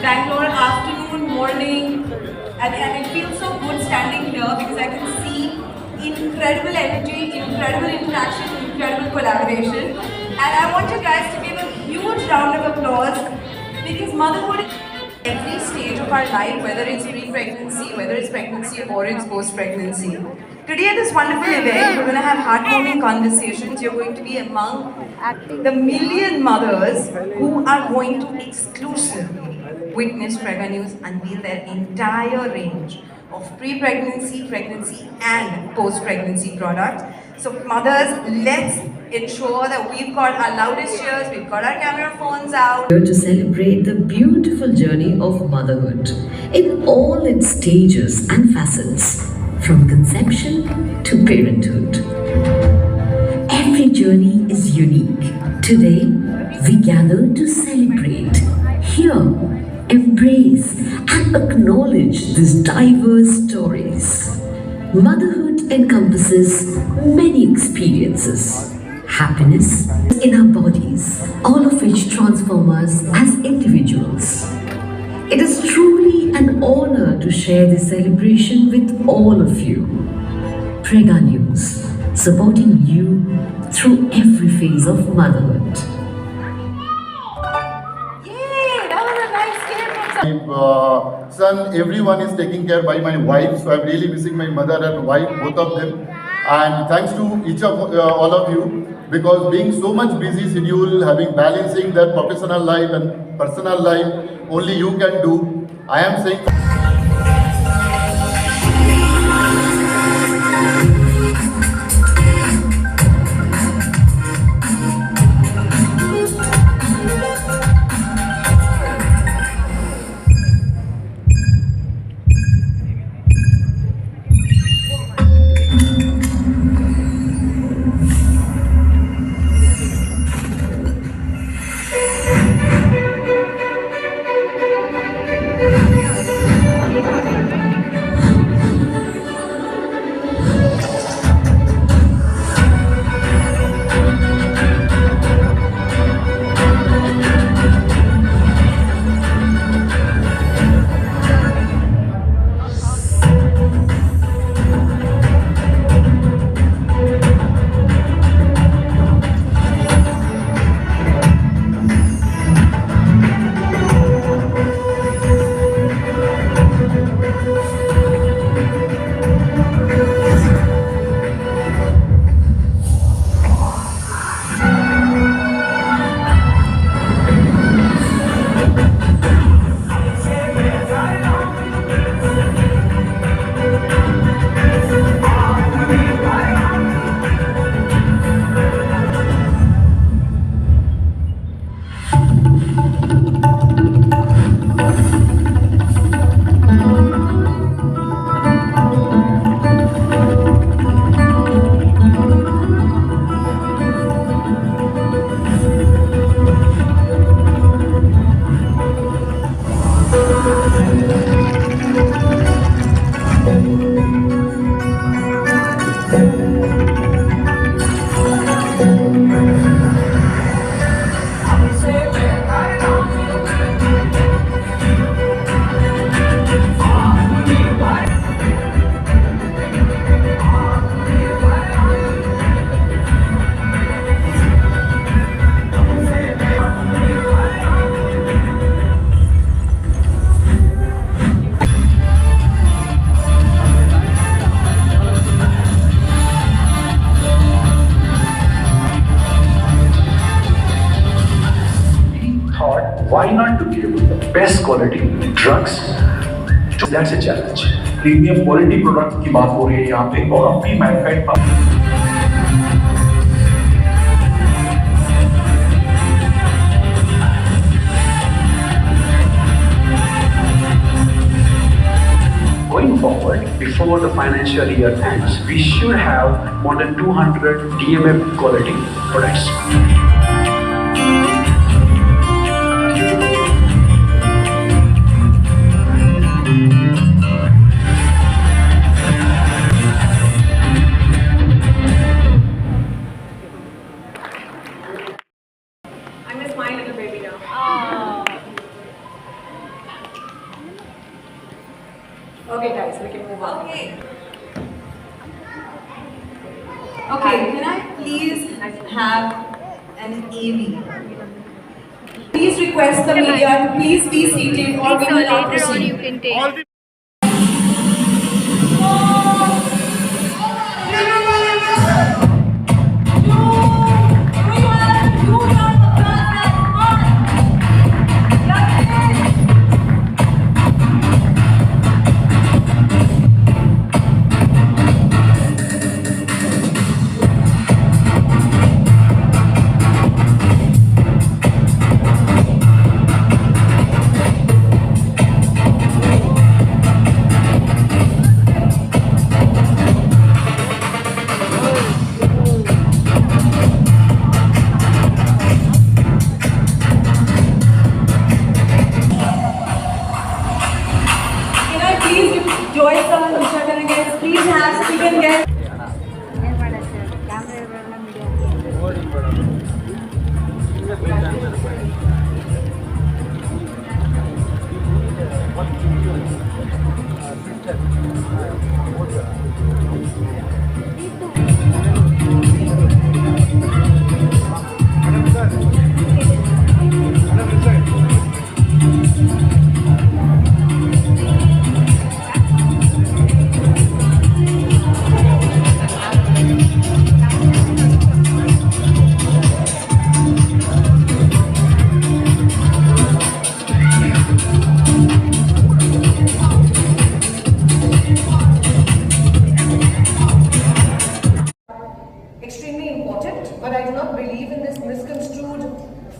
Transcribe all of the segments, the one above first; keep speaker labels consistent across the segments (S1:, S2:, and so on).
S1: Bangalore afternoon, morning, and it feels so good standing here because I can see incredible energy, incredible interaction, incredible collaboration. And I want you guys to give a huge round of applause because motherhood is every stage of our life, whether it's pre-pregnancy, whether it's pregnancy or it's post-pregnancy. Today at this wonderful event, we're going to have heartwarming conversations. You're going to be among the million mothers who are going to exclusively witness Prega News unveil their entire range of pre-pregnancy, pregnancy and post-pregnancy products. So mothers, let's ensure that we've got our loudest cheers, we've got our camera phones out.
S2: Here to celebrate the beautiful journey of motherhood in all its stages and facets, from conception to parenthood. Every journey is unique. Today, we gather to celebrate, hear, embrace and acknowledge these diverse stories. Motherhood encompasses many experiences. Happiness in our bodies, all of which transform us as individuals. It is truly an honor to share this celebration with all of you. Prega News, supporting you through every phase of motherhood.
S1: Yay! That was a nice kid.
S3: My son, everyone is taken care by my wife, so I'm really missing my mother and wife, both of them. And thanks to each of all of you, because being so much busy schedule, having balancing their professional life and personal life, only you can do. I am saying.
S4: Why not to give the best quality drugs? That's a challenge. Premium quality product की बात हो रही है यहाँ पे और अपनी Mankind Pharma Going forward, before the financial year ends, we should have more than 200 DMF quality products.
S1: Okay, guys, we can move on. Okay. Okay, can I please have an AV? Please request the media to please be seated or we will not proceed. Join someone which are going to get, please have, we can get. Extremely important, but I do not believe in this misconstrued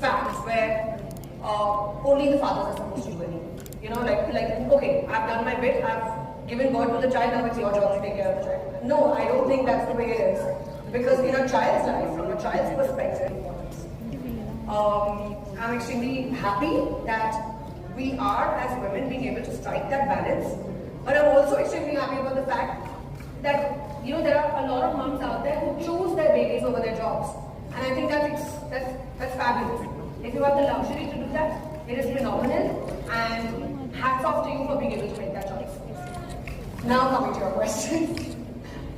S1: fact where only the fathers are supposed to do anything. You know, like okay, I've done my bit, I've given birth to the child, now it's your job to take care of the child. No, I don't think that's the way it is. Because in a child's life, from a child's perspective, I'm extremely happy that we are, as women, being able to strike that balance. But I'm also extremely happy about the fact that, you know, there are a lot of moms out there who choose their babies over their jobs. And I think that's fabulous. If you have the luxury to do that, it is phenomenal. And hats off to you for being able to make that choice. Now coming to your question,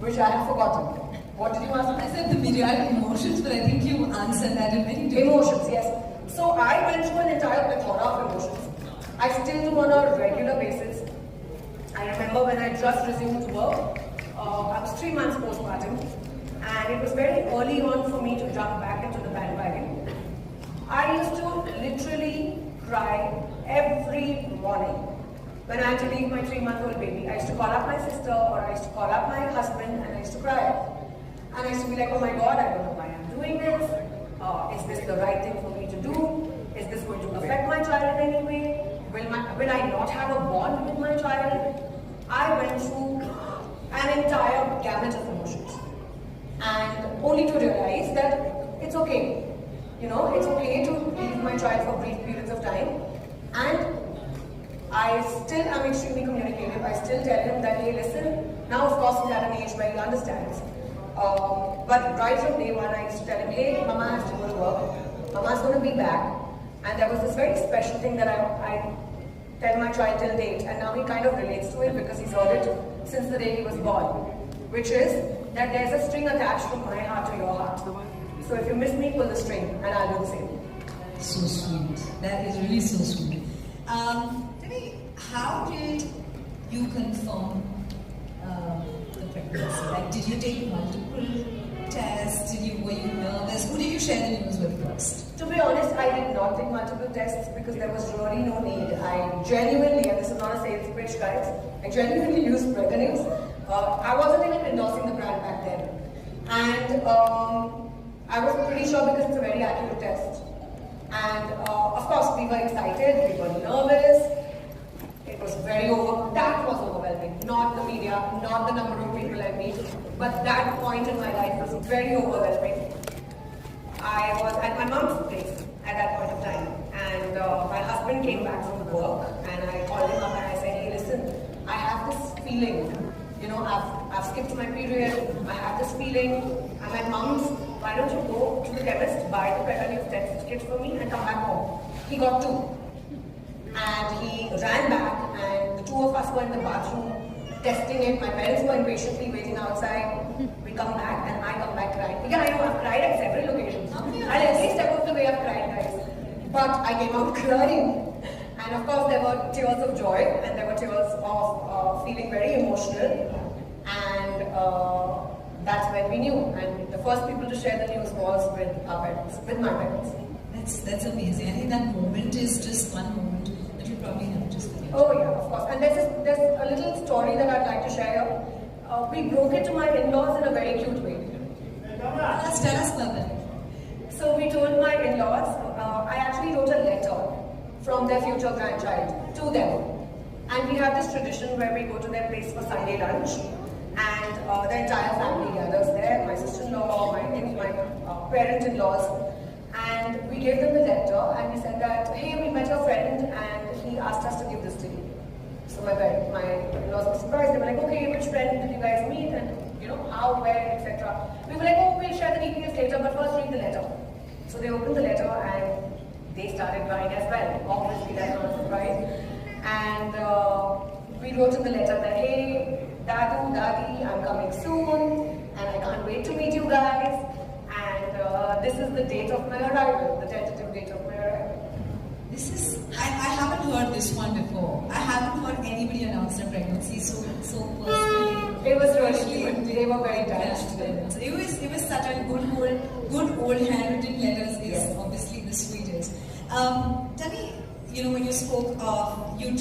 S1: which I have forgotten. What did you ask?
S5: I said the myriad emotions, but I think you answered that in very detail.
S1: Emotions, yes. So I went through an entire plethora of emotions. I still do on a regular basis. I remember when I just resumed work, I was 3 months postpartum, and it was very early on for me to jump back into the bandwagon. I used to literally cry every morning when I had to leave my 3-month-old baby. I used to call up my sister, or I used to call up my husband, and I used to cry. And I used to be like, oh my God, I don't know why I'm doing this. Is this the right thing for me to do? Is this going to affect my child in any way? Will I not have a bond with my child? I went through an entire gamut of emotions. And only to realize that it's okay. You know, it's okay to leave my child for brief periods of time. And I still am extremely communicative. I still tell him that, hey, listen, now of course he's at an age where he understands. But right from day one, I used to tell him, hey, Mama has to go to work. Mama's going to be back. And there was this very special thing that I tell my child till date, and now he kind of relates to it because he's heard it since the day he was born, which is that there's a string attached from my heart to your heart. So if you miss me, pull the string, and I'll do the same.
S5: So sweet. That is really so sweet. Debbie, how did you confirm the pregnancy? Like, did you take multiple tests? Were you nervous? Who did you share the news with first?
S1: To be honest, I did not take multiple tests because there was really no need. I genuinely, and this is not a sales pitch, guys, I genuinely used Prega News. I wasn't even endorsing the brand back then. And I was pretty sure because it's a very accurate test. And of course, we were excited, we were nervous. It was that was overwhelming. Not the media, not the number of people I meet, but that point in my life was very overwhelming. I was at my mom's place at that point of time, and my husband came back from work, and I called him up and I said, hey, listen, I have this feeling, you know, I've skipped my period, I have this feeling, I'm at mom's, why don't you go to the chemist, buy the Prega News test kit for me and come back home. He got 2. And he ran back and the two of us were in the bathroom testing it. My parents were impatiently waiting outside. We come back and I come back crying. Yeah, I know, I've cried at several occasions. And every step of the way I've cried, guys. But I came out crying. And of course there were tears of joy and there were tears of feeling very emotional. And that's when we knew. And the first people to share the news was with our parents, with my parents.
S5: That's amazing. I think that moment is just one moment that you probably never just forget.
S1: Oh yeah, of course. And there's a little story that I'd like to share. We broke it to my in-laws in a very cute way.
S5: Tell us about that.
S1: So we told my in-laws, I actually wrote a letter from their future grandchild to them. And we have this tradition where we go to their place for Sunday lunch. And the entire family gathers there, my sister-in-law, my parent-in-laws. And we gave them the letter and we said that, hey, we met your friend and he asked us to give this to you. So my in-laws were surprised. They were like, okay, which friend did you guys meet and how, where, etc. We were like, oh, we'll share the details later, but first read the letter. So they opened the letter and they started crying as well. Obviously, that's not a surprise. And we wrote in the letter that, hey, Dadu, Dadi, I'm coming soon and I can't wait to meet you guys. And this is the date of my arrival, the tentative date of my arrival.
S5: I haven't heard this one before. I haven't heard anybody announce their pregnancy so personally.
S1: It was really good. They were very touched.
S5: It was such a good old handwritten letters is obviously the sweetest. Tell me, when you spoke of you